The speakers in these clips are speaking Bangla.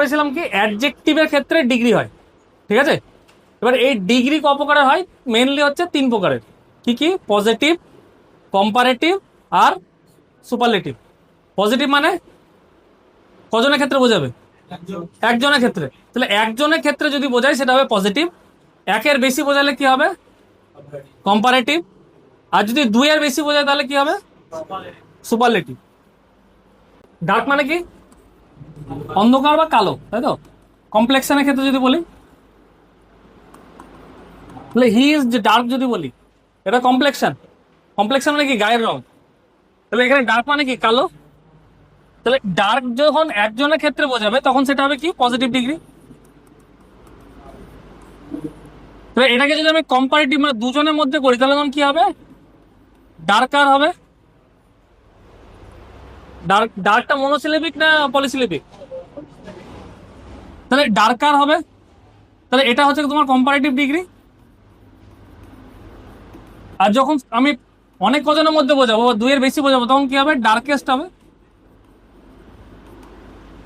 বলেছিলাম কি অ্যাডজেক্টিভের ক্ষেত্রে ডিগ্রি হয়, ঠিক আছে। এবার এই ডিগ্রি ক প্রকারের হয়, মেনলি হচ্ছে তিন প্রকারের। কি কি? পজিটিভ, কম্পারেটিভ আর সুপারলেটিভ। পজিটিভ মানে কজনের ক্ষেত্রে বোঝাবে? একজনের ক্ষেত্রে। তাহলে একজনের ক্ষেত্রে যদি বোঝায় সেটা হবে পজিটিভ, একের বেশি বোঝালে কি হবে? কম্পারেটিভ। আর যদি দুইয়ের বেশি বোঝায় তাহলে কি হবে? সুপারলেটিভ। ডার্ক মানে কি? অন্ধকার বা কালো, তাই তো। কমপ্লেক্সনের ক্ষেত্রে যদি বলি, তাহলে হি ইজ ডার্ক যদি বলি, এটা কমপ্লেক্সন। কমপ্লেক্সন মানে কি? গায়ের রং। তাহলে এখানে ডার্ক মানে কি? কালো। তাহলে ডার্ক যখন একজনের ক্ষেত্রে বোঝাবে তখন সেটা হবে কি? Positive degree. তাহলে এটাকে যদি আমি কম্পারেটিভ মানে দুজনের মধ্যে করি তাহলে তখন কি হবে? ডার্কার হবে। ডার্কটা মনোসিলেবিক না পলিসিলেবিক? তাহলে ডার্কার হবে। তাহলে এটা হচ্ছে তোমার কম্পারেটিভ ডিগ্রি। আর যখন আমি অনেক কজনের মধ্যে বোঝাবো বা দুইয়ের বেশি বোঝাবো তখন কি হবে? ডার্কেস্ট হবে।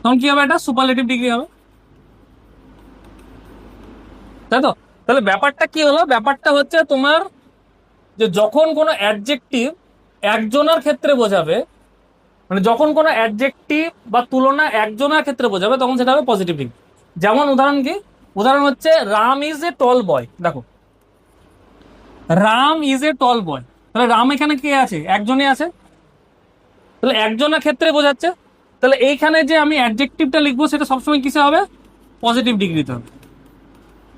তখন কি হবে? এটা সুপারলেটিভ ডিগ্রি হবে, তাই তো। তাহলে ব্যাপারটা কি হলো? ব্যাপারটা হচ্ছে তোমার যে যখন কোনো অ্যাডজেক্টিভ একজনের ক্ষেত্রে বোঝাবে, মানে যখন কোনো অ্যাডজেক্টিভ বা তুলনা একজনের ক্ষেত্রে বোঝাবে তখন সেটা হবে পজিটিভ ডিগ্রি। যেমন উদাহরণ কি? উদাহরণ হচ্ছে রাম ইজ এ টল বয়। দেখো, রাম ইজ এ টল বয়। তাহলে রাম এখানে কে আছে? একজনই আছে। তাহলে একজনের ক্ষেত্রে বোঝাচ্ছে। তাহলে এইখানে যে আমি অ্যাডজেক্টিভটা লিখবো সেটা সবসময় কিসে হবে? পজিটিভ ডিগ্রিতে হবে।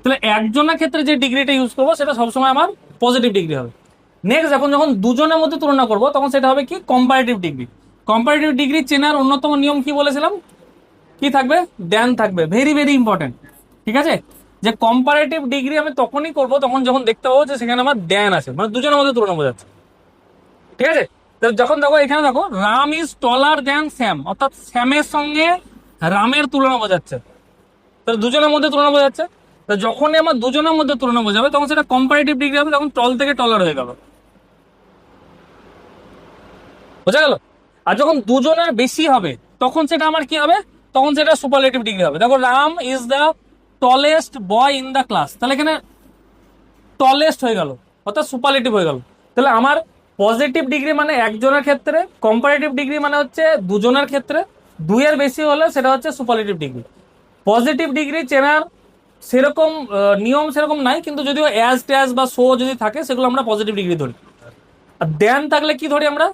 তাহলে একজনের ক্ষেত্রে যে ডিগ্রিটা ইউজ করবো সেটা সবসময় আমার পজিটিভ ডিগ্রি হবে। নেক্সট, যখন যখন দুজনের মধ্যে তুলনা করবো তখন সেটা হবে কি? Comparative degree. কম্পারেটিভ ডিগ্রি চেনার অন্যতম নিয়ম কি বলেছিলাম? কি থাকবে? দেন থাকবে। ভেরি ভেরি ইম্পর্টেন্ট, ঠিক আছে। যে কম্পারেটিভ ডিগ্রি আমি তখনই করবো তখন যখন দেখতে পাবো যে সেখানে আমার দেন আছে, মানে দুজনের মধ্যে তুলনা বোঝাচ্ছে, ঠিক আছে। তো যখন দেখো এখানে দেখো Ram is taller than Sam, অর্থাৎ স্যামের সঙ্গে রামের তুলনা বোঝাচ্ছে, তাহলে দুজনের মধ্যে তুলনা বোঝাচ্ছে। তো যখনই আমার দুজনের মধ্যে তুলনা বোঝাবে তখন সেটা কম্পারেটিভ ডিগ্রি হবে, তখন টল থেকে টলার হয়ে গেল, বোঝা গেল। আর যখন দুজনের বেশি হবে তখন সেটা আমার কি হবে? তখন সেটা সুপারলেটিভ ডিগ্রি হবে। দেখো Ram is the tallest boy in the class, তাহলে এখানে টলেস্ট হয়ে গেল, অর্থাৎ সুপারলেটিভ হয়ে গেল। তাহলে আমার পজিটিভ ডিগ্রি মানে একজনের ক্ষেত্রে, কম্পারেটিভ ডিগ্রি মানে হচ্ছে দুজনের ক্ষেত্রে, দুইয়ের বেশি হলে সেটা হচ্ছে সুপারলেটিভ ডিগ্রি। পজিটিভ ডিগ্রি চেনার সেরকম নিয়ম সেরকম নাই, কিন্তু যদিও অ্যাজ ট্যাজ বা সো যদি থাকে সেগুলো আমরা পজিটিভ ডিগ্রি ধরি। আর দেন থাকলে কি ধরি আমরা?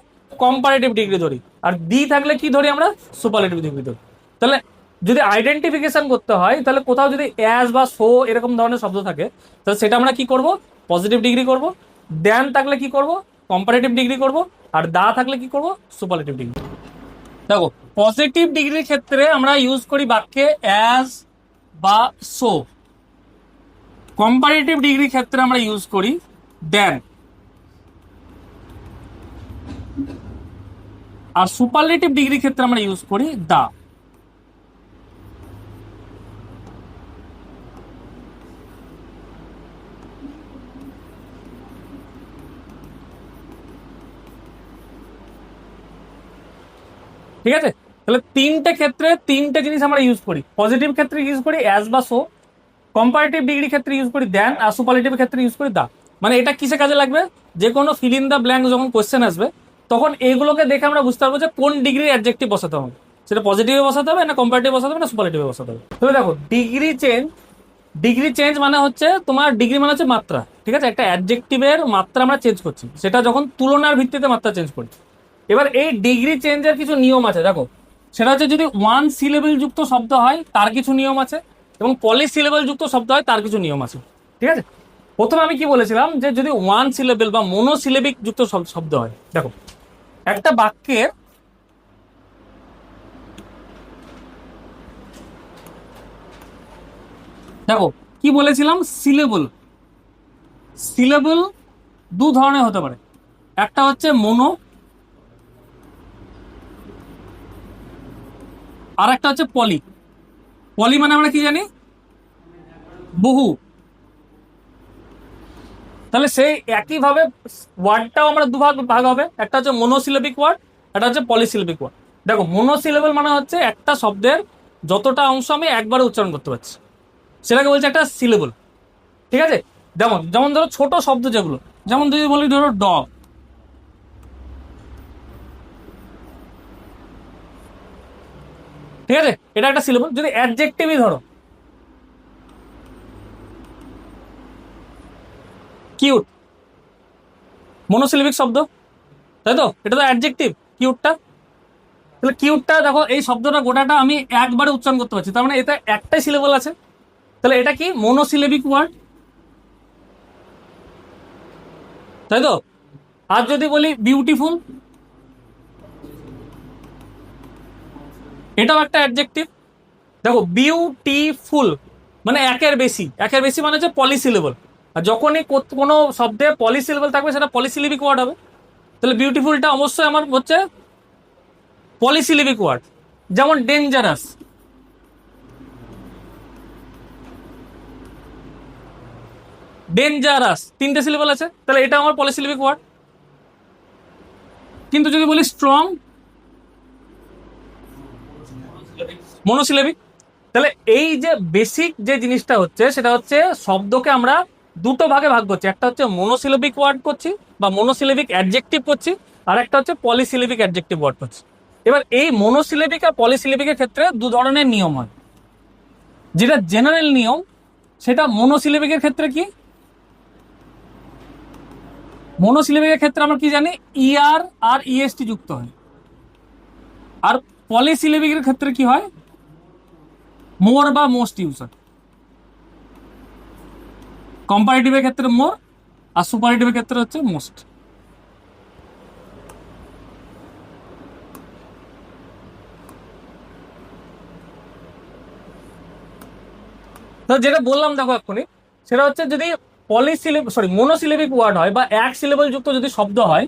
কম্পারেটিভ ডিগ্রি ধরি। আর দি থাকলে কি ধরি আমরা? সুপারলেটিভ ডিগ্রি ধরি। তাহলে যদি আইডেন্টিফিকেশন করতে হয় তাহলে কোথাও যদি অ্যাজ বা সো এরকম ধরনের শব্দ থাকে তাহলে সেটা আমরা কি করব? পজিটিভ ডিগ্রি করব। দেন থাকলে কি করব? কম্পারেটিভ ডিগ্রি করব। আর দা থাকলে কি করব? Superlative degree. দেখো, পজিটিভ ডিগ্রির ক্ষেত্রে আমরা ইউজ করি বাক্যে অ্যাজ বা সো। কম্পারেটিভ ডিগ্রির ক্ষেত্রে আমরা ইউজ করি দেন। আর সুপারলেটিভ ডিগ্রির ক্ষেত্রে আমরা ইউজ করি দা। ঠিক আছে। তাহলে তিনটে ক্ষেত্রে তিনটে জিনিস আমরা ইউজ করি। পজিটিভ ক্ষেত্রে ইউজ করি অ্যাজ বা সো, কম্পারেটিভ ডিগ্রি ক্ষেত্রে ইউজ করি দেন, আর সুপারলেটিভ ক্ষেত্রে ইউজ করি দা। মানে এটা কিসে কাজে লাগবে? যে কোনো ফিল ইন দ্য ব্ল্যাঙ্ক যখন কোশ্চেন আসবে তখন এগুলোকে দেখে আমরা বুঝতে পারবো যে কোন ডিগ্রির অ্যাডজেক্টিভ বসাতে হবে। সেটা পজিটিভে বসাতে হবে না কম্পারেটিভ বসাতে হবে না সুপারলেটিভে বসাতে হবে। তাহলে দেখো ডিগ্রি চেঞ্জ, ডিগ্রি চেঞ্জ মানে হচ্ছে তোমার ডিগ্রি মানে হচ্ছে মাত্রা, ঠিক আছে। একটা অ্যাডজেক্টিভের মাত্রা আমরা চেঞ্জ করছি, সেটা যখন তুলনার ভিত্তিতে মাত্রা চেঞ্জ করি। এবার এই ডিগ্রি চেঞ্জের কিছু নিয়ম আছে, দেখো। সেটা হচ্ছে যদি ওয়ান সিলেবল যুক্ত শব্দ হয় তার কিছু নিয়ম আছে, এবং পলিসিলেবল যুক্ত শব্দ হয় তার কিছু নিয়ম আছে, ঠিক আছে। প্রথমে আমি কি বলেছিলাম যে যদি ওয়ান সিলেবল বা মোনোসিলেবিক যুক্ত শব্দ হয়, দেখো একটা বাক্যের দেখো কি বলেছিলাম? সিলেবল। সিলেবল দু ধরনের হতে পারে, একটা হচ্ছে মোনো, আর একটা হচ্ছে পলি। পলি মানে আমরা কি জানি? বহু। তাহলে সেই একইভাবে ওয়ার্ডটাও আমরা দুভাগ ভাগ হবে, একটা হচ্ছে মনোসিলেবিক ওয়ার্ড, একটা হচ্ছে পলিসিলেবিক ওয়ার্ড। দেখো মনোসিলেবল মানে হচ্ছে একটা শব্দের যতটা অংশ আমি একবারে উচ্চারণ করতে পারছি সেটাকে বলছে একটা সিলেবল। ঠিক আছে, যেমন যেমন ধরো ছোট শব্দ যেগুলো, যেমন যদি বলি ধরো ডগ, ঠিক আছে, এটা একটা সিলেবল। যদি অ্যাডজেক্টিভই ধরো কিউট, মনোসিলেবিক শব্দ, তাই তো, এটা তো অ্যাডজেক্টিভ কিউটটা। তাহলে কিউটটা দেখো এই শব্দটা গোটাটা আমি একবারে উচ্চারণ করতে পারছি, তার মানে এটা একটাই সিলেবল আছে, তাহলে এটা কি মনোসিলেবিক ওয়ার্ড, তাই তো। আর যদি বলি বিউটিফুল, এটাও একটা অ্যাডজেক্টিভ। দেখো বিউটিফুল মানে একের বেশি, একের বেশি মানে হচ্ছে পলিসিলেবল, আর যখনই কোনো শব্দে পলিসিলেবল থাকবে সেটা পলিসিলেবিক ওয়ার্ড হবে। তাহলে বিউটিফুলটা অবশ্যই আমার হচ্ছে পলিসিলেবিক ওয়ার্ড। যেমন ডেঞ্জারাস, ডেঞ্জারাস তিনটে সিলেবল আছে, তাহলে এটা আমার পলিসিলেবিক ওয়ার্ড। কিন্তু যদি বলি স্ট্রং, মনোসিলেবিক। তাহলে এই যে বেসিক যে জিনিসটা হচ্ছে সেটা হচ্ছে শব্দকে আমরা দুটো ভাগে ভাগ করছি, একটা হচ্ছে মনোসিলেবিক ওয়ার্ড করছি বা মনোসিলেবিক অ্যাডজেক্টিভ করছি, আর একটা হচ্ছে পলিসিলেবিক অ্যাডজেক্টিভ ওয়ার্ড করছি। এবার এই মনোসিলেবিক আর পলিসিলেবিকের ক্ষেত্রে দু ধরনের নিয়ম হয়। যেটা জেনারেল নিয়ম সেটা মনোসিলেবিকের ক্ষেত্রে কি, মনোসিলেবিকের ক্ষেত্রে আমরা কি জানি ইআর আর ইএসটি যুক্ত হয়, আর পলিসিলেবিকের ক্ষেত্রে কি হয় মোর বা মোস্ট ইউজ হয়। কম্পারেটিভের ক্ষেত্রে মোর আর সুপারলেটিভের ক্ষেত্রে হচ্ছে মোস্ট। তো যেটা বললাম দেখো এক্ষুনি, সেটা হচ্ছে যদি মনোসিলেবিক ওয়ার্ড হয় বা এক সিলেবল যুক্ত যদি শব্দ হয়,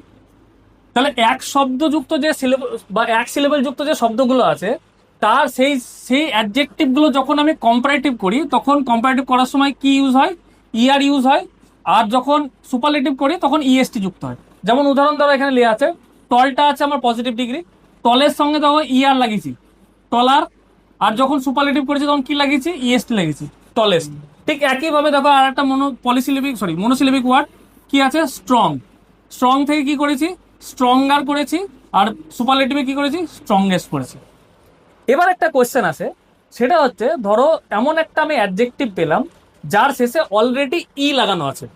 তাহলে এক শব্দ যুক্ত যে সিলেবল বা এক সিলেবল যুক্ত যে শব্দগুলো আছে তার সেই সেই অ্যাডজেক্টিভ গুলো যখন আমি কম্পারেটিভ করি তখন কম্পারেটিভ করার সময় কি ইউজ হয়, ইআর ইউজ হয়। আর যখন সুপারলেটিভ করি তখন ইএসটি যুক্ত হয়। যেমন উদাহরণ ধরো এখানে লেখা আছে টলটা আছে আমার পজিটিভ ডিগ্রি, টলের সঙ্গে দেখো ইআর লাগিয়েছি টলার, আর যখন সুপারলেটিভ করেছি তখন কি লাগিয়েছি ইএসটি লাগিয়েছি টলেস্ট। ঠিক একইভাবে দেখো আর একটা মনোসিলেবিক ওয়ার্ড কি আছে স্ট্রং, স্ট্রং থেকে কি করেছি স্ট্রঙ্গার করেছি, আর সুপারলেটিভে কি করেছি স্ট্রংগেস্ট করেছি। এবার একটা কোয়েশ্চেন আছে, সেটা হচ্ছে ধরো এমন একটা আমি অ্যাডজেক্টিভ পেলাম যার শেষে অলরেডি ই লাগানো আছে।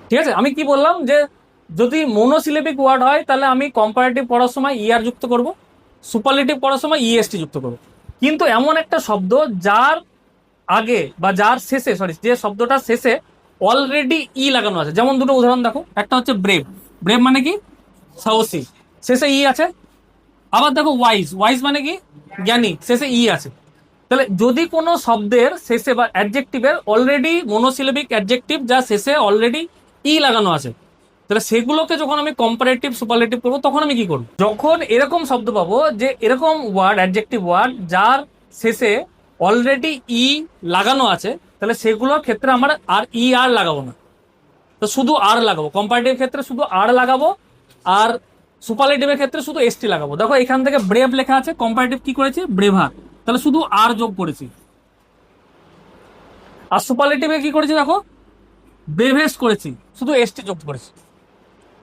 ঠিক আছে, আমি কি বললাম যে যদি মনোসিলেবিক ওয়ার্ড হয় তাহলে আমি কম্পারেটিভ পড়ার সময় ইআর যুক্ত করব, সুপারলেটিভ পড়ার সময় ইএসটি যুক্ত করব। কিন্তু এমন একটা শব্দ যার আগে বা যার শেষে যে শব্দটা শেষে অলরেডি ই লাগানো আছে, যেমন দুটো উদাহরণ দেখো, একটা হচ্ছে ব্রেভ, ব্রেভ মানে কি সাহসী, শেষে ই আছে। আবার দেখো ওয়াইজ, ওয়াইজ মানে কি জ্ঞানী, শেষে ই আছে। তাহলে যদি কোনো শব্দের শেষে বা অ্যাডজেক্টিভের অলরেডি মনোসিলেবিক অ্যাডজেক্টিভ যা শেষে অলরেডি ই লাগানো আছে, তাহলে সেগুলোকে যখন আমি কম্পারেটিভ সুপারলেটিভ করবো তখন আমি কি করবো, যখন এরকম শব্দ পাবো যে এরকম ওয়ার্ড অ্যাডজেক্টিভ ওয়ার্ড যার শেষে অলরেডি ই লাগানো আছে, তাহলে সেগুলোর ক্ষেত্রে আমার আর ই আর লাগাবো না, তো শুধু আর লাগাবো। কম্পারেটিভ ক্ষেত্রে শুধু আর লাগাবো, আর সুপারলেটিভের ক্ষেত্রে শুধু এসটি লাগাবো। দেখো এখান থেকে ব্রেভ লেখা আছে, কম্পারেটিভ কি করেছি ব্রেভার, তাহলে শুধু আর যোগ করেছি। আর সুপারলেটিভে কি করেছি দেখো ব্রেভেস্ট করেছি, শুধু এসটি যোগ করেছি।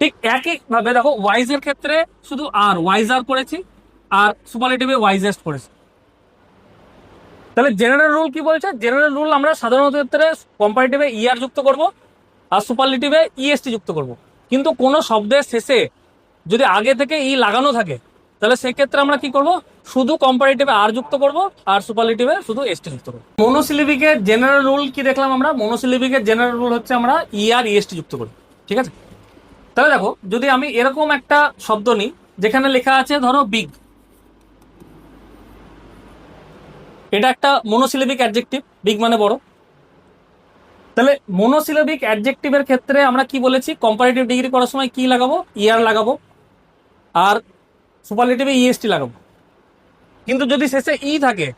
ঠিক একইভাবে দেখো ওয়াইজের ক্ষেত্রে শুধু আর ওয়াইজার করেছি, আর সুপারলেটিভে ওয়াইজেস্ট করেছি। তাহলে জেনারেল রুল কি বলছে, জেনারেল রুল আমরা সাধারণত ক্ষেত্রে কম্পারেটিভে ইআর যুক্ত করব আর সুপারলেটিভে ইএসটি যুক্ত করব। কিন্তু কোনো শব্দের শেষে যদি আগে থেকে ই লাগানো থাকে তাহলে সেক্ষেত্রে আমরা কি করব, শুধু কম্পারেটিভে আর যুক্ত করব আর সুপারলেটিভে শুধু এসটি যুক্ত করব। মনোসিলেবিকের জেনারেল রুল কি দেখলাম আমরা, মনোসিলেবিকের জেনারেল রুল হচ্ছে আমরা ই আর ইএসটি যুক্ত করি। ঠিক আছে, তাহলে দেখো যদি আমি এরকম একটা শব্দ নিই যেখানে লেখা আছে ধরো বিগ, এটা একটা মনোসিলেবিক অ্যাডজেক্টিভ, বিগ মানে বড়। তাহলে মনোসিলেবিক অ্যাডজেক্টিভের ক্ষেত্রে আমরা কি বলেছি, কম্পারেটিভ ডিগ্রি করার সময় কি লাগাবো ইআর লাগাবো, আর সুপারলেটিভে ইএসটি লাগাবো। কিন্তু যদি শেষে ই থাকে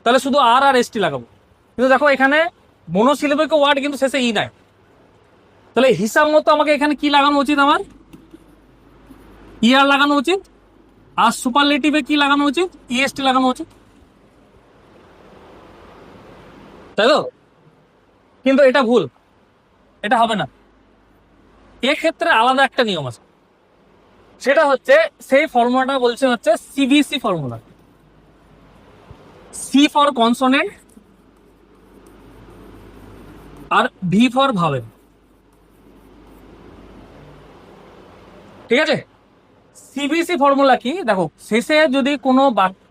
তাহলে শুধু আর আর এসটি লাগাবো। কিন্তু দেখো এখানে মনোসিলেবিক ওয়ার্ড কিন্তু শেষে ই নাই, তাহলে হিসাব মতো আমাকে এখানে কি লাগানো উচিত, আমার ইআর লাগানো উচিত, আর সুপারলেটিভে কি লাগানো উচিত? ইএসটি লাগানো উচিত, তাই তো? কিন্তু এটা ভুল, এটা হবে না। এক্ষেত্রে আলাদা একটা নিয়ম আছে, সেটা হচ্ছে সেই ফর্মুলাটা বলছে হচ্ছে CVC formula. C for consonant R V for vowel, ঠিক আছে? সিবিসি ফর্মুলা কি দেখো, শেষে যদি কোনো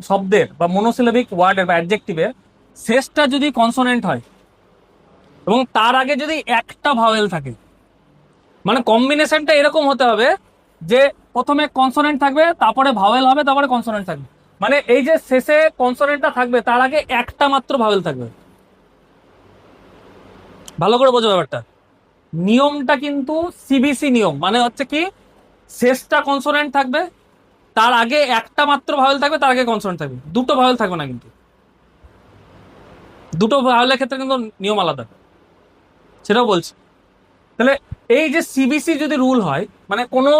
শব্দের বা মনোসিলেবিক ওয়ার্ডের বা অ্যাডজেক্টিভের শেষটা যদি কনসোনেন্ট হয় এবং তার আগে যদি একটা ভাওয়েল থাকে, মানে কম্বিনেশনটা এরকম হতে হবে যে প্রথমে কনসোনেন্ট থাকবে, তারপরে ভাওয়েল হবে, তারপরে কনসোনেন্ট থাকবে। মানে এই যে শেষে কনসোনেন্টটা থাকবে তার আগে একটা মাত্র ভাওয়েল থাকবে। ভালো করে বোঝো ব্যাপারটা। নিয়মটা কিন্তু সিবিসি নিয়ম, মানে হচ্ছে কি শেষটা কনসোনেন্ট থাকবে, তার আগে একটা মাত্র ভাওয়েল থাকবে, তার আগে কনসোনেন্ট থাকবে, দুটো ভাওয়েল থাকবে না কিন্তু। দুটো ভাওয়েলের ক্ষেত্রে কিন্তু নিয়ম আলাদা, সেটাও বলছি। তাহলে এই যে সিবিসি যদি রুল হয়, মানে কোনো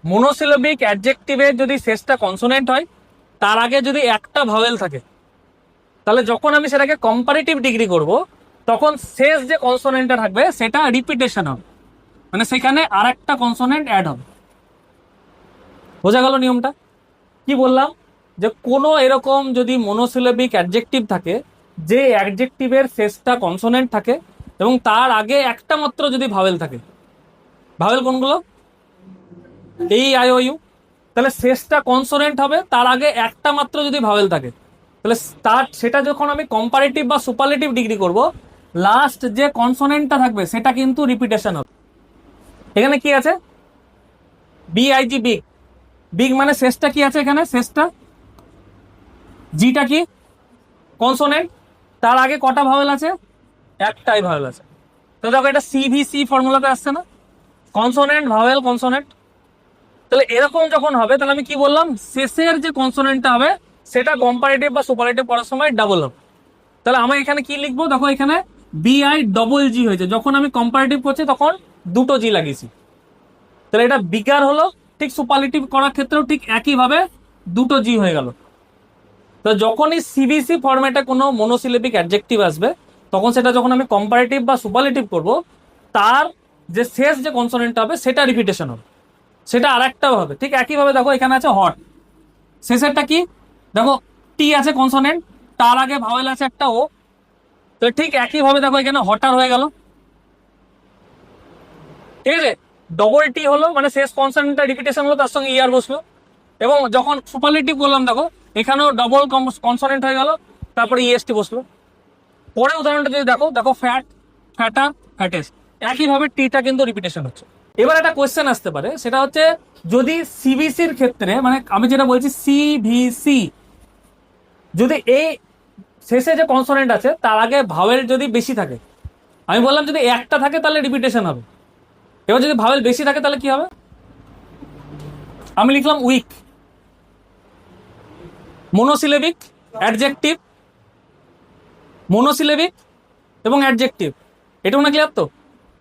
মনোসিলেবিক অ্যাডজেক্টিভের যদি শেষটা কনসোনেন্ট হয়, তার আগে যদি একটা ভাওয়েল থাকে, তাহলে যখন আমি সেটাকে কম্পারেটিভ ডিগ্রি করব, তখন শেষ যে কনসোনেন্টটা থাকবে সেটা রিপিটেশন হবে, মানে সেখানে আর একটা কনসোনেন্ট অ্যাড হবে। বোঝা গেল নিয়মটা? কি বললাম, যে কোনো এরকম যদি মনোসিলেবিক অ্যাডজেক্টিভ থাকে, যে অ্যাডজেক্টিভের শেষটা কনসোনেন্ট থাকে এবং তার আগে একটা মাত্র যদি ভাওয়েল থাকে, ভাওয়েল কোনগুলো? এই আই ও ইউ। তাহলে শেষটা কনসোনেন্ট হবে, তার আগে একটা মাত্র যদি ভাওয়েল থাকে, তাহলে তার সেটা যখন আমি কম্পারেটিভ বা সুপারলেটিভ ডিগ্রি করব, লাস্ট যে কনসোনেন্টটা থাকবে সেটা কিন্তু রিপিটেশন হবে। এখানে কি আছে? BIG, big. বিগ মানে শেষটা কি আছে এখানে? শেষটা জিটা কি? কনসোনেন্ট। তার আগে কটা ভাওয়েল আছে? একটাই ভাওয়েল আছে। তো দেখো এটা সিভিসি ফর্মুলাতে আসছে না, কনসোনেন্ট ভাওয়েল কনসোনেন্ট। তাহলে এরকম যখন হবে, তাহলে আমি কি বললাম, শেষের যে কনসোনেন্টটা হবে সেটা কম্পারেটিভ বা সুপারলেটিভ করার সময় ডাবল হবে। তাহলে আমি এখানে কি লিখবো দেখো, এখানে বিআই ডবল জি হয়েছে, যখন আমি কম্পারেটিভ করছি তখন দুটো জি লাগিয়েছি, তাহলে এটা বিগার হলো। ঠিক সুপারলেটিভ করার ক্ষেত্রেও ঠিক একইভাবে দুটো জি হয়ে গেল। তো যখনই সিবিসি ফরম্যাটে কোনো মনোসিলেবিক অ্যাডজেক্টিভ আসবে, তখন সেটা যখন আমি কম্পারেটিভ বা সুপারলেটিভ করব, তার যে শেষ যে কনসোনেন্ট হবে সেটা রিপিটেশন হবে, সেটা আর একটাও হবে। ঠিক একইভাবে দেখো এখানে আছে হট, শেষেরটা কি দেখো, টি আছে কনসোনেন্ট, তার আগে ভাওয়েল আছে একটা ও। তো ঠিক একইভাবে দেখো এখানে হটার হয়ে গেল, ঠিক আছে? ডবল টি হলো, মানে শেষ কনসোনেন্টটা রিপিটেশন হলো, তার সঙ্গে ইয়ার বসলো। এবং যখন সুপারলেটিভ বললাম দেখো, এখানেও ডবল কনসোনেন্ট হয়ে গেল, তারপরে ইএসটি বসলো। পরের উদাহরণটা যদি দেখো, দেখো ফ্যাট, ফ্যাটা, ফ্যাটেস্ট, একইভাবে টিটা কিন্তু রিপিটেশন হচ্ছে। এবার একটা কোয়েশ্চেন আসতে পারে, সেটা হচ্ছে যদি সিবিসির ক্ষেত্রে, মানে আমি যেটা বলছি সিভিসি, যদি এই শেষে যে কনসোনেন্ট আছে তার আগে ভাওয়েল যদি বেশি থাকে, আমি বললাম যদি একটা থাকে তাহলে রিপিটেশন হবে। এবার যদি ভাওয়েল বেশি থাকে তাহলে কি হবে? আমি লিখলাম উইক, মনোসিলেবিক, অ্যাডজেক্টিভ, মনোসিলেবিক এবং অ্যাডজেক্টিভ। এটা মনে ক্লিয়ার তো?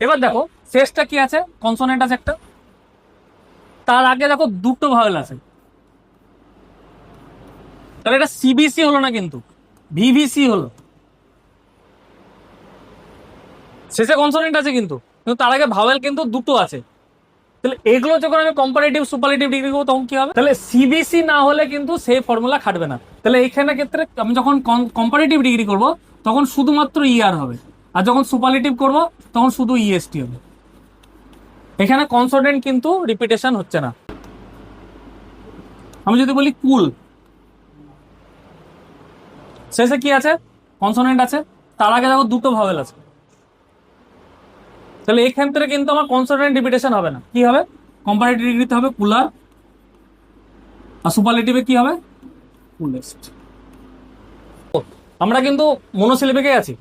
এবার দেখো শেষটা কি আছে, কনসোনেন্ট আছে একটা, তার আগে দেখো দুটো ভাওয়েল আছে, তাহলে এটা সিবিসি হলো না, কিন্তু ভিভিসি হলো। শেষে কনসোনেন্ট আছে কিন্তু কিন্তু তার আগে ভাওয়েল কিন্তু দুটো আছে। তাহলে এগুলো যখন আমি কম্পারেটিভ সুপারলেটিভ ডিগ্রি করবো তখন কি হবে? তাহলে সিবিসি না হলে কিন্তু সেই ফর্মুলা খাটবে না। তাহলে এইখানে ক্ষেত্রে আমি যখন কম্পারেটিভ ডিগ্রি করব তখন শুধুমাত্র ইআর হবে, আর যখন সুপারলেটিভ করব তখন শুধু ইএসটি হবে। এখানে কনসোনেন্ট কিন্তু রিপিটেশন হচ্ছে না। আমি যদি বলি কুল, শেষে কি আছে? কনসোনেন্ট আছে, তার আগে দেখো দুটো ভাওয়েল আছে, তাহলে এই ক্ষেত্রে কিন্তু আমার কনসোনেন্ট রিপিটেশন হবে না। কি হবে? কম্পারেটিভ ডিগ্রিতে হবে কুলার, আর সুপারলেটিভে কি হবে? কুলেস্ট। আমরা কিন্তু মনোসিলেবিকে আছি,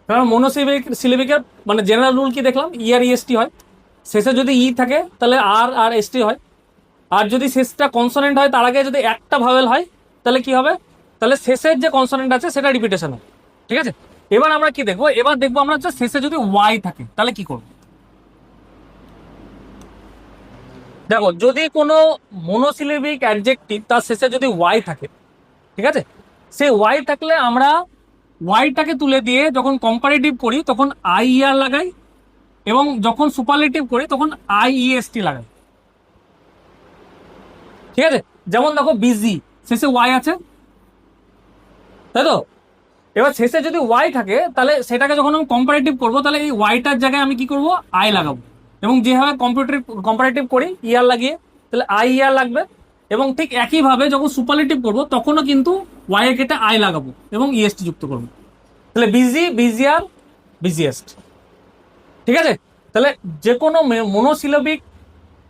কারণ মনোসিলেবিকের মানে জেনারেল রুল কি দেখলাম, ই আর ইএসটি হয়। শেষে যদি ই থাকে তাহলে আর আর এসটি হয়, আর যদি শেষটা কনসোনেন্ট হয় তার আগে যদি একটা ভাওয়েল হয় তাহলে কি হবে? তাহলে শেষের যে কনসোনেন্ট আছে সেটা রিপিটেশন হবে, ঠিক আছে? এবার আমরা কি দেখবো, এবার দেখবো আমরা যে শেষে যদি ওয়াই থাকে তাহলে কি করবো। দেখো যদি কোনো মনোসিলেবিক অ্যাডজেক্টিভ তার শেষে যদি ওয়াই থাকে, ঠিক আছে, সেই ওয়াই থাকলে আমরা ওয়াইটাকে তুলে দিয়ে যখন কম্পারেটিভ করি তখন আই আর লাগাই, এবং যখন সুপারলেটিভ করি তখন আই ইএসটি লাগাই। ঠিক আছে, যেমন দেখো বিজি শেষে ওয়াই আছে, তাই তো? এবার শেষে যদি ওয়াই থাকে তাহলে সেটাকে যখন আমি কম্পারেটিভ করবো তাহলে এই ওয়াইটার জায়গায় আমি কি করব, আই লাগাবো, এবং যেভাবে কম্পারেটিভ করি ইয়ার লাগিয়ে, তাহলে আই ইয়ার লাগবে। এবং ঠিক একইভাবে যখন সুপারলেটিভ করবো তখনও কিন্তু ওয়াই এর কেটে আই লাগাবো এবং ইএসটি যুক্ত করবো, তাহলে বিজি, বিজিয়ার, বিজিয়েস্ট। ঠিক আছে, তাহলে যে কোনো মনোসিলবিক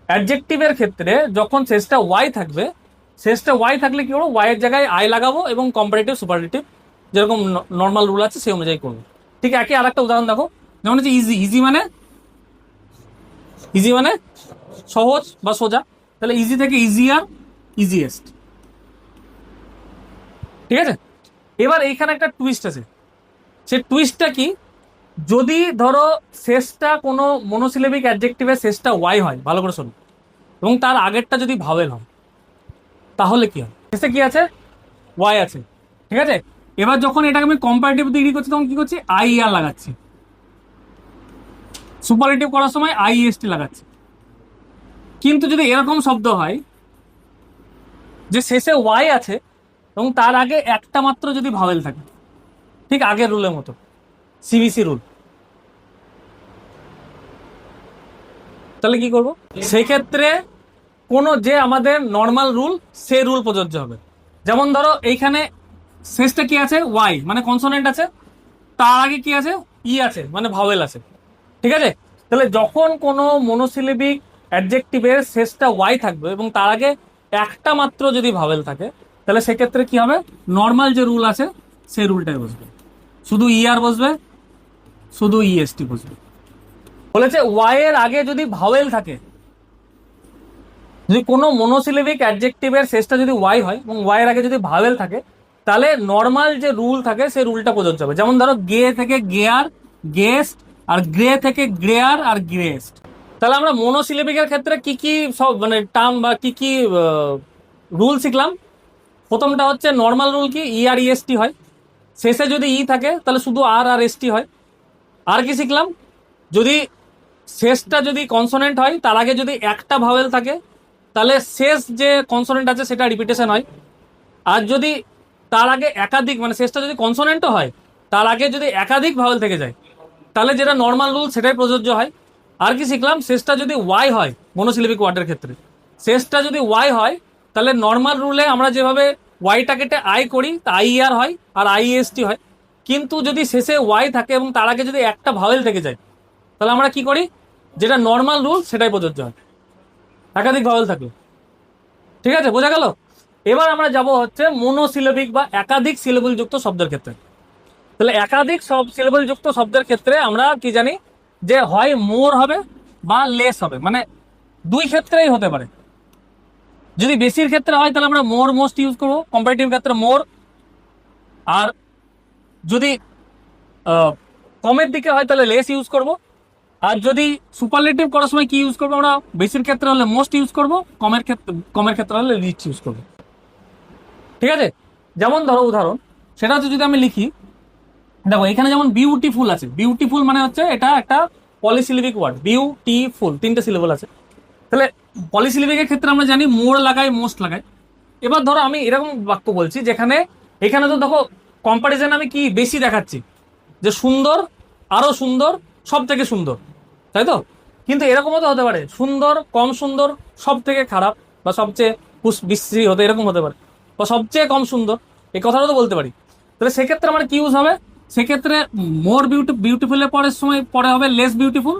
অ্যাডজেক্টিভের ক্ষেত্রে যখন শেষটা ওয়াই থাকবে, শেষটা ওয়াই থাকলে কি করবো, ওয়াই এর জায়গায় আই লাগাবো এবং কম্পারেটিভ সুপারলেটিভ যেরকম নর্মাল রুল আছে সেই অনুযায়ী করবো। ঠিক একই আর একটা উদাহরণ দেখো, যেমন হচ্ছে ইজি। ইজি মানে সহজ বা সোজা, তাহলে ইজি থেকে ইজিয়ার, ইজিয়েস্ট। ঠিক আছে, এবার এইখানে একটা টুইস্ট আছে। সে টুইস্টটা কি, যদি ধরো শেষটা কোনো মনোসিলেবিক অ্যাডজেক্টিভের শেষটা ওয়াই হয়, ভালো করে শোনো, এবং তার আগেরটা যদি ভাওয়েল হয়, তাহলে কি হয়? শেষে কি আছে, ওয়াই আছে। ঠিক আছে, এবার যখন এটাকে আমি কম্পারেটিভ ডিগ্রি করছি তখন কি করছি, আই আর লাগাচ্ছি, সুপারলেটিভ করার সময় আই এস টি লাগাচ্ছি। কিন্তু যদি এরকম শব্দ হয় যে শেষে ওয়াই আছে এবং তার আগে একটা মাত্র যদি ভাওয়েল থাকে, ঠিক আগের রুলের মতো, সিবিসি রুল, তাহলে কি করব? সেই ক্ষেত্রে কোনো যে আমাদের নর্মাল রুল, সে রুল প্রযোজ্য হবে। যেমন ধরো এইখানে শেষটা কি আছে, ওয়াই মানে কনসোনেন্ট আছে, তার আগে কি আছে, ই আছে মানে ভাওয়েল আছে। ঠিক আছে, তাহলে যখন কোনো মনোসিলেবিক অ্যাডজেক্টিভের শেষটা ওয়াই থাকবে এবং তার আগে একটা মাত্র যদি ভাওয়েল থাকে, তাহলে সেক্ষেত্রে কি হবে, নর্মাল যে রুল আছে সেই রুলটাই বসবে, শুধু আর বসবে, শুধু ইএসটি বসবে। বলেছে ওয়াই এর আগে যদি ভাওয়েল থাকে, যদি কোনো মনোসিলেবিক অ্যাডজেক্টিভের শেষটা যদি ওয়াই হয় এবং ওয়াই এর আগে যদি ভাওয়েল থাকে, তাহলে নর্মাল যে রুল থাকে সেই রুলটা প্রযোজ্য হবে। যেমন ধরো গে থেকে গেয়ার, গেস্ট, আর গ্রে থেকে গ্রেয়ার আর গ্রেস্ট। তাহলে আমরা মনোসিলেবিকের ক্ষেত্রে কি কি সব মানে টার্ম বা কি কি রুল শিখলাম? প্রথমটা হচ্ছে নর্মাল রুল কি, ই আর ইএসটি হয়, শেষে যদি ই থাকে তাহলে শুধু আর আর এসটি হয়। আর কি শিখলাম, যদি শেষটা যদি কনসোনেন্ট হয় তার আগে যদি একটা ভাওয়েল থাকে তাহলে শেষ যে কনসোনেন্ট আছে সেটা রিপিটেশন হয়। আর যদি তার আগে একাধিক মানে শেষটা যদি কনসোনেন্টও হয়, তার আগে যদি একাধিক ভাওয়েল থেকে যায় তাহলে যেটা নর্মাল রুল সেটাই প্রযোজ্য হয়। আর কি শিখলাম, শেষটা যদি ওয়াই হয় মনোসিলেবিক ওয়ার্ডের ক্ষেত্রে, শেষটা যদি ওয়াই হয় তাহলে নর্মাল রুলে আমরা যেভাবে ওয়াইটা কেটে আই করি তা আই আর হয় আর আইএসটি হয়। কিন্তু যদি শেষে ওয়াই থাকে এবং তার আগে যদি একটা ভাওয়েল থেকে যায় তাহলে আমরা কি করি, যেটা নর্মাল রুল সেটাই প্রযোজ্য হয়, একাধিক ভাওয়েল থাকলে। ঠিক আছে, বোঝা গেল? এবার আমরা যাব হচ্ছে মনোসিলেবিক বা একাধিক সিলেবল যুক্ত শব্দের ক্ষেত্রে। তাহলে একাধিক সব সিলেবল যুক্ত শব্দের ক্ষেত্রে আমরা কি জানি, যে হয় মোর হবে বা লেস হবে, মানে দুই ক্ষেত্রেই হতে পারে। যদি বেশির ক্ষেত্রে হয় তাহলে আমরা মোর মোস্ট ইউজ করবো, কম্পারেটিভ ক্ষেত্রে মোর। আর যদি কমের দিকে হয় তাহলে লেস ইউজ করব। আর যদি সুপারলেটিভ করার সময় কি ইউজ করবো, আমরা বেশির ক্ষেত্রে হলে মোস্ট ইউজ করব, কমের ক্ষেত্রে হলে রিচ ইউজ করবো। ঠিক আছে, যেমন ধরো উদাহরণ, সেটা হচ্ছে যদি আমি লিখি, দেখো এখানে যেমন বিউটিফুল আছে, বিউটিফুল মানে হচ্ছে এটা একটা পলিসিলিবিক ওয়ার্ড, বিউটিফুল তিনটে সিলেবল আছে। তাহলে পলিসিলিবিকের ক্ষেত্রে আমরা জানি মোর লাগাই, মোস্ট লাগাই। এবার ধরো আমি এরকম বাক্য বলছি যেখানে, এখানে তো দেখো কম্পারিজন আমি কি বেশি দেখাচ্ছি, যে সুন্দর, আরো সুন্দর, সব থেকে সুন্দর, তাই তো? কিন্তু এরকমও তো হতে পারে সুন্দর, কম সুন্দর, সব থেকে খারাপ, বা সবচেয়ে বিশ্রী হতে এরকম হতে পারে, বা সবচেয়ে কম সুন্দর, এই কথাটা তো বলতে পারি। তাহলে সেক্ষেত্রে আমার কি ইউজ হবে, সেক্ষেত্রে মোর বিউটিফুলের পরের সময় পরে হবে লেস বিউটিফুল,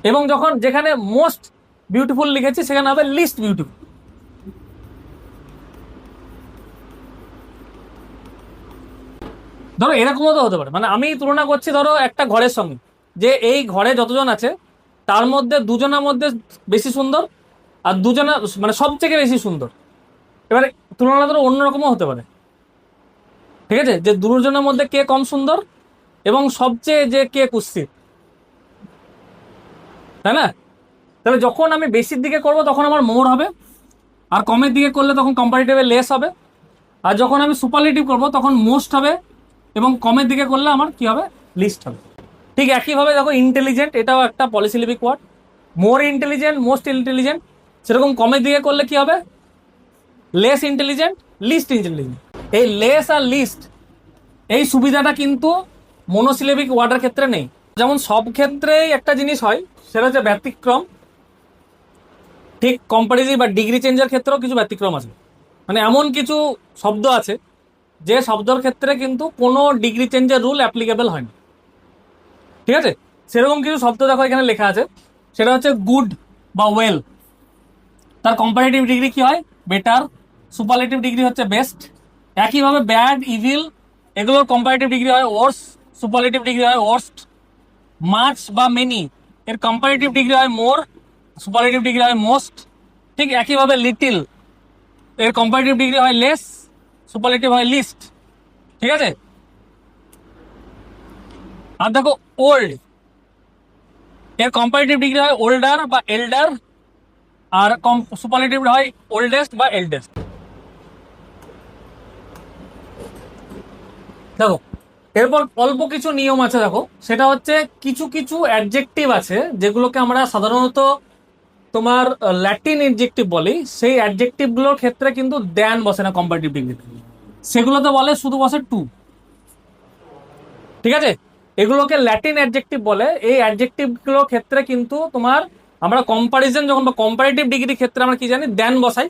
এবং যখন যেখানে মোস্ট বিউটিফুল লিখেছি সেখানে হবে লিস্ট বিউটিফুল। ধরো এরকমও তো হতে পারে, মানে আমি তুলনা করছি ধরো একটা ঘরের সঙ্গে, যে এই ঘরে যতজন আছে তার মধ্যে দুজনের মধ্যে বেশি সুন্দর, আর দুজনা মানে সবথেকে বেশি সুন্দর। এবারে তুলনা ধরো অন্যরকমও হতে পারে। ঠিক আছে, যে দুজনের মধ্যে কে কম সুন্দর এবং সবচেয়ে যে কে কুৎসিত। তাই না? তাহলে যখন আমি বেশির দিকে করব তখন আমার মোর হবে, আর কমের দিকে করলে তখন কম্পারেটিভে লেস হবে, আর যখন আমি সুপারলেটিভ করব তখন মোস্ট হবে, এবং কমের দিকে করলে আমার কি হবে, লিস্ট হবে। ঠিক একইভাবে দেখো ইন্টেলিজেন্ট, এটাও একটা polysyllabic word. More intelligent, most intelligent, সেরকম কমের দিকে করলে কি হবে, লেস ইন্টেলিজেন্ট, লিস্ট ইন্টেলিজেন্ট। এই লেস আর লিস্ট এই সুবিধাটা কিন্তু মনোসিলেবিক ওয়ার্ডের ক্ষেত্রে নেই। যেমন সব ক্ষেত্রেই একটা জিনিস হয়, সেটা হচ্ছে ব্যতিক্রম। ঠিক কম্পারিটিভ বা ডিগ্রি চেঞ্জের ক্ষেত্রেও কিছু ব্যতিক্রম আছে। মানে এমন কিছু শব্দ আছে যে শব্দের ক্ষেত্রে কিন্তু কোনো ডিগ্রি চেঞ্জের রুল অ্যাপ্লিকেবল হয় না। ঠিক আছে, সেরকম কিছু শব্দ দেখো এখানে লেখা আছে, সেটা হচ্ছে গুড বা ওয়েল, তার কম্পারেটিভ ডিগ্রি কি হয়, বেটার, সুপারলেটিভ ডিগ্রি হচ্ছে বেস্ট। একইভাবে ব্যাড, ইভিল, এগুলোর কম্পারেটিভ ডিগ্রি হয় ওয়ার্স, সুপারলেটিভ ডিগ্রি হয় ওয়ার্স্ট। মাচ বা মেনি, এর কম্পারেটিভ ডিগ্রি হয় মোর, সুপারলেটিভ ডিগ্রি হয় মোস্ট। ঠিক একইভাবে লিটিল, এর কম্পারেটিভ ডিগ্রি হয় লেস, সুপারলেটিভ হয় লিস্ট। ঠিক আছে, আর দেখো ওল্ড, এর কম্পারেটিভ ডিগ্রি হয় ওল্ডার বা এল্ডার, আর সুপারলেটিভ হয় ওল্ডেস্ট বা এল্ডেস্ট। দেখো এরপর অল্প কিছু নিয়ম আছে, দেখো সেটা হচ্ছে কিছু কিছু অ্যাডজেক্টিভ আছে যেগুলোকে আমরা সাধারণত তোমার ল্যাটিন অ্যাডজেক্টিভ বলি, সেই অ্যাডজেক্টিভ গুলোর ক্ষেত্রে কিন্তু দেন বসে না কম্পারেটিভ ডিগ্রিতে, সেগুলোতে বলে শুধু বসে টু। ঠিক আছে, এগুলোকে ল্যাটিন অ্যাডজেক্টিভ বলে। এই অ্যাডজেক্টিভ গুলোর ক্ষেত্রে কিন্তু তোমার আমরা কম্পারিজন যখন বা কম্পারেটিভ ডিগ্রির ক্ষেত্রে আমরা কি জানি, দেন বসাই,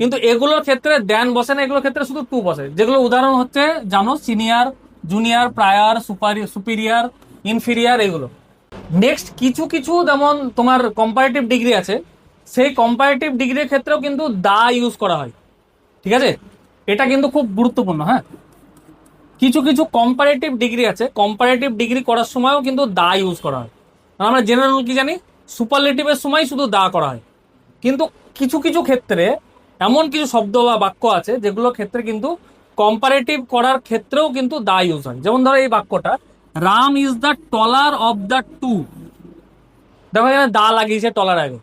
কিন্তু এগুলোর ক্ষেত্রে দেন বসে না, এগুলোর ক্ষেত্রে শুধু টু বসে। যেগুলো উদাহরণ হচ্ছে জানো, senior, junior, prior, superior, inferior, এগুলো। নেক্সট কিছু কিছু যেমন তোমার কম্পারেটিভ ডিগ্রি আছে, সেই কম্পারেটিভ ডিগ্রির ক্ষেত্রেও কিন্তু দা ইউজ করা হয়। ঠিক আছে, এটা কিন্তু খুব গুরুত্বপূর্ণ। হ্যাঁ, কিছু কিছু কম্পারেটিভ ডিগ্রি আছে, কম্পারেটিভ ডিগ্রি করার সময়ও কিন্তু দা ইউজ করা হয়। আর আমরা জেনারেল কি জানি, সুপারলেটিভের সময় শুধু দা করা হয়। কিন্তু কিছু কিছু ক্ষেত্রে এমন কিছু শব্দ বা বাক্য আছে যেগুলোর ক্ষেত্রে কিন্তু কম্পারেটিভ করার ক্ষেত্রেও কিন্তু দা ইউজ হয়। যেমন ধরো এই বাক্যটা, Ram is the taller of the two. দেখো এখানে দা লাগিয়েছে টলার আগে,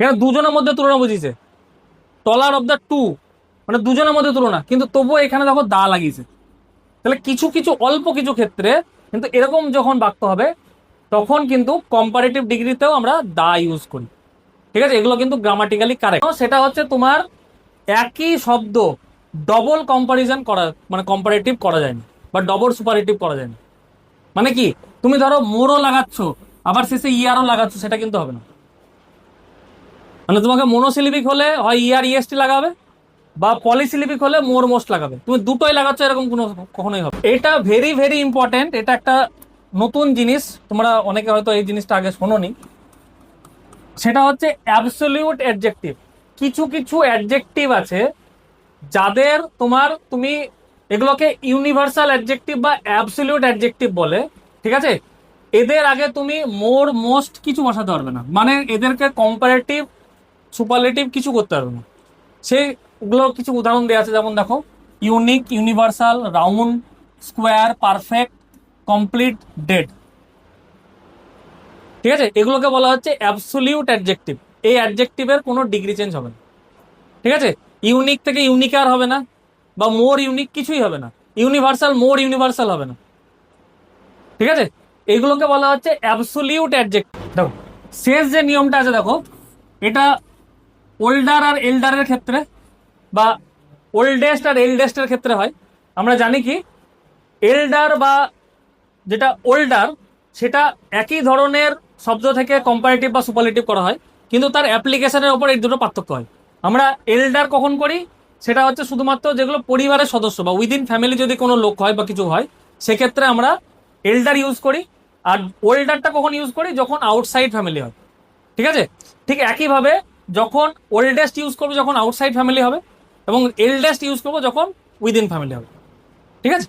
এখানে দুজনের মধ্যে তুলনা বুঝিয়েছে, টলার অফ দ্য টু মানে দুজনের মধ্যে তুলনা, কিন্তু তবুও এখানে দেখো দা লাগিয়েছে। তাহলে কিছু কিছু অল্প কিছু ক্ষেত্রে কিন্তু এরকম যখন বাক্য হবে তখন কিন্তু কম্পারেটিভ ডিগ্রিতেও আমরা দা ইউজ করি। ঠিক আছে, এগুলো কিন্তু গ্রামাটিক্যালি কারেক্ট। সেটা হচ্ছে তোমার একই শব্দ ডবল কম্পারিজন করা, মানে কম্পারেটিভ করা যায় না, বা ডবল সুপারেটিভ করা যায় না। মানে কি, তুমি ধরো মোরও লাগাচ্ছ আবার শেষে ইয়ারও লাগাচ্ছ, সেটা কিন্তু হবে না। মানে তোমাকে মনোসিলিবিক হলে হয় ইয়ার ইএসটি লাগাবে, বা পলিসিলিবিক হলে মোর মোস্ট লাগাবে। তুমি দুটোই লাগাচ্ছ, এরকম কোনো কখনোই হবে। এটা ভেরি ভেরি ইম্পর্টেন্ট, এটা একটা নতুন জিনিস, তোমরা অনেকে হয়তো এই জিনিসটা আগে শোনোনি। সেটা হচ্ছে অ্যাবসলিউট অ্যাডজেক্টিভ। কিছু কিছু অ্যাডজেক্টিভ আছে যাদের তুমি এগুলোকে ইউনিভার্সাল অ্যাডজেক্টিভ বা অ্যাবসলিউট অ্যাডজেক্টিভ বলে। ঠিক আছে, এদের আগে তুমি মোর মোস্ট কিছু বসাতে পারবে না, মানে এদেরকে কম্পারেটিভ সুপারলেটিভ কিছু করতে পারবে না। সেইগুলো কিছু উদাহরণ দেওয়া আছে, যেমন দেখো unique, universal, round, square, perfect, complete, dead. ঠিক আছে, এগুলোকে বলা হচ্ছে অ্যাবসলিউট অ্যাডজেক্টিভ। এই অ্যাডজেক্টিভের কোনো ডিগ্রি চেঞ্জ হবে না। ঠিক আছে, ইউনিক থেকে ইউনিকার হবে না, বা মোর ইউনিক কিছুই হবে না, ইউনিভার্সাল মোর ইউনিভার্সাল হবে না। ঠিক আছে, এগুলোকে বলা হচ্ছে অ্যাবসলিউট অ্যাডজেক্টিভ। দেখো শেষ যে নিয়মটা আছে, দেখো এটা ওল্ডার আর এল্ডারের ক্ষেত্রে, বা ওল্ডেস্ট আর এল্ডেস্টের ক্ষেত্রে হয়। আমরা জানি কি, এল্ডার বা যেটা ওল্ডার, সেটা একই ধরনের শব্দ থেকে কম্পারেটিভ বা সুপারলেটিভ করা হয়, কিন্তু তার অ্যাপ্লিকেশনের উপর এই দুটো পার্থক্য হয়। আমরা এল্ডার কখন করি, সেটা হচ্ছে শুধুমাত্র যেগুলো পরিবারের সদস্য বা উইদিন ফ্যামিলি যদি কোনো লোক হয় বা কিছু হয়, সেক্ষেত্রে আমরা এল্ডার ইউজ করি। আর ওল্ডারটা কখন ইউজ করি, যখন আউটসাইড ফ্যামিলি হয়। ঠিক আছে, ঠিক একইভাবে যখন ওল্ডেস্ট ইউজ করবো যখন আউটসাইড ফ্যামিলি হবে, এবং এল্ডেস্ট ইউজ করবো যখন উইদিন ফ্যামিলি হবে। ঠিক আছে।